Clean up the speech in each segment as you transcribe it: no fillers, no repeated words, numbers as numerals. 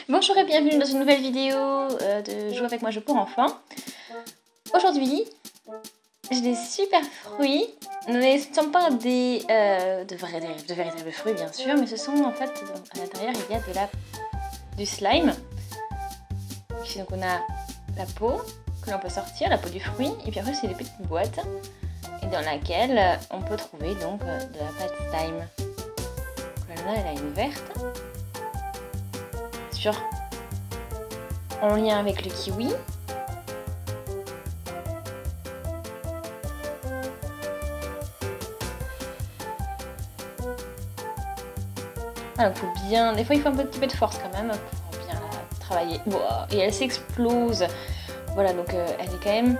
Bonjour et bienvenue dans une nouvelle vidéo de Jouer avec moi jeu pour enfants. Aujourd'hui, j'ai des super fruits, mais ce ne sont pas de véritables fruits bien sûr, mais ce sont en fait, à l'intérieur il y a du slime. Ici donc on a la peau que l'on peut sortir, la peau du fruit, et puis après c'est des petites boîtes et dans laquelle on peut trouver donc de la pâte slime. Donc là elle a une verte. En lien avec le kiwi. Alors, faut bien... Des fois il faut un petit peu de force quand même pour bien la travailler. Wow. Et elle s'explose. Voilà, donc elle est quand même...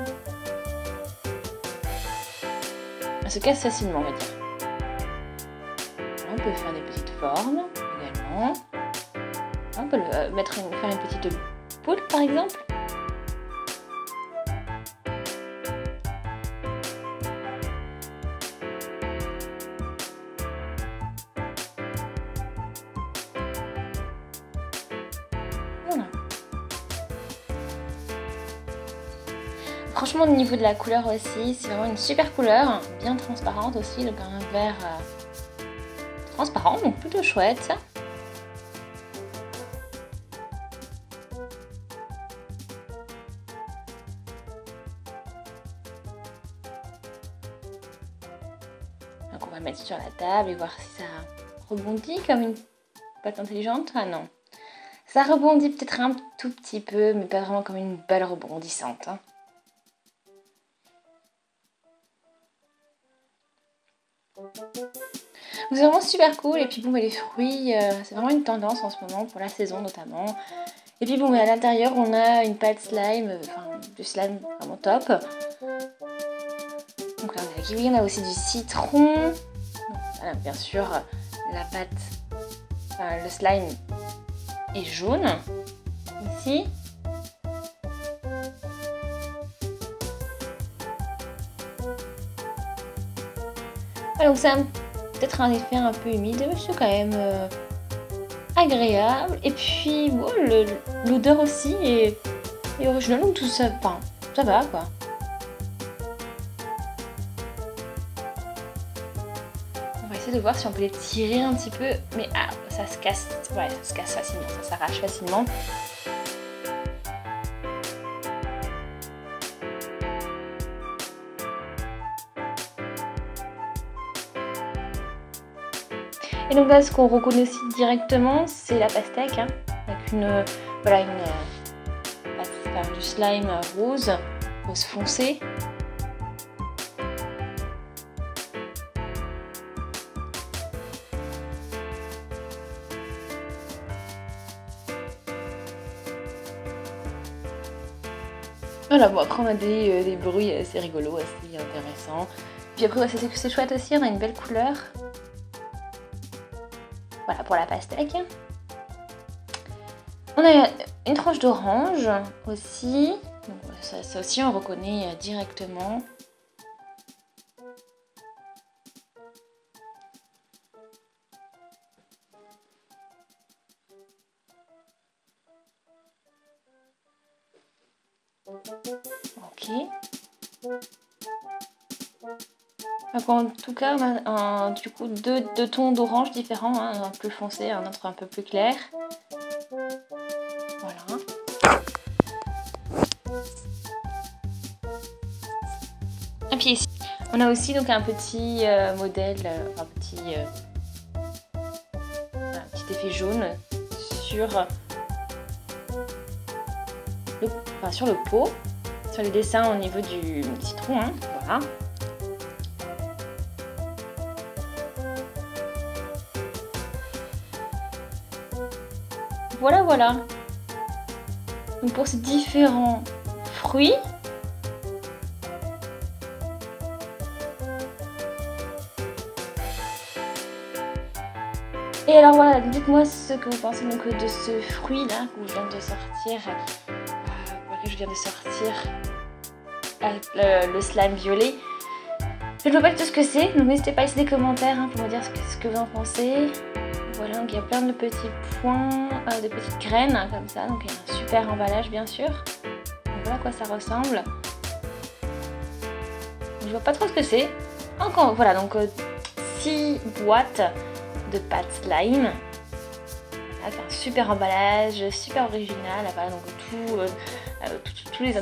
Elle se casse facilement, on va dire. On peut faire des petites formes également. On peut faire une petite poule par exemple. Voilà. Franchement au niveau de la couleur aussi, c'est vraiment une super couleur, bien transparente aussi, donc un vert transparent, donc plutôt chouette. Donc on va le mettre sur la table et voir si ça rebondit comme une pâte intelligente. Ah non, ça rebondit peut-être un tout petit peu, mais pas vraiment comme une balle rebondissante. Hein. C'est vraiment super cool. Et puis bon, les fruits, c'est vraiment une tendance en ce moment pour la saison notamment. Et puis bon, à l'intérieur on a une pâte slime, du slime vraiment top. Donc là, on a la kiwi, on a aussi du citron. Voilà, bien sûr, la pâte, le slime est jaune, ici. Voilà, donc c'est peut-être un effet un peu humide, mais c'est quand même agréable. Et puis, bon, l'odeur aussi est originale, donc tout ça, ça va quoi. On va essayer de voir si on peut les tirer un petit peu, mais ça se casse, ouais, ça se casse facilement, ça s'arrache facilement. Et donc là, ce qu'on reconnaît aussi directement, c'est la pastèque, hein, avec du slime rose foncé. Voilà, bon après on a des bruits assez rigolos, assez intéressants. Puis après c'est chouette aussi, on a une belle couleur. Voilà pour la pastèque. On a une tranche d'orange aussi. Donc, ça aussi on reconnaît directement. Ok. Donc, en tout cas, on a du coup deux tons d'orange différents, hein, un plus foncé, un autre un peu plus clair. Voilà. Et puis ici, on a aussi donc un petit modèle, un petit effet jaune sur le pot, sur les dessins au niveau du citron, hein, voilà. Voilà. Donc pour ces différents fruits, et alors voilà, dites-moi ce que vous pensez donc de ce fruit là que je viens de sortir, le slime violet. Je ne vois pas du tout ce que c'est, donc n'hésitez pas à laisser des commentaires pour me dire ce que vous en pensez. Voilà, donc il y a plein de petits points, de petites graines hein, comme ça. Donc il y a un super emballage bien sûr. Donc voilà à quoi ça ressemble. Je vois pas trop ce que c'est. Encore, voilà, donc 6 boîtes de pâte slime. Voilà, un super emballage, super original. Voilà, donc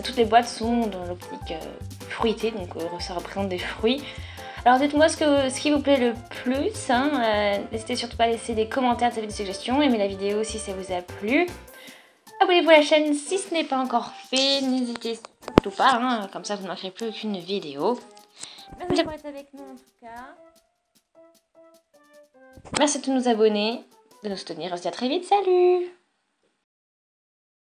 toutes les boîtes sont dans l'optique fruitée, donc ça représente des fruits. Alors dites-moi ce qui vous plaît le plus, hein. N'hésitez surtout pas à laisser des commentaires, des suggestions, aimez la vidéo si ça vous a plu. Abonnez-vous à la chaîne si ce n'est pas encore fait, n'hésitez surtout pas, hein, comme ça vous ne manquerez plus aucune vidéo. Merci d'avoir été avec nous en tout cas. Merci de tous nous abonner, de nous soutenir, on se dit à très vite, salut!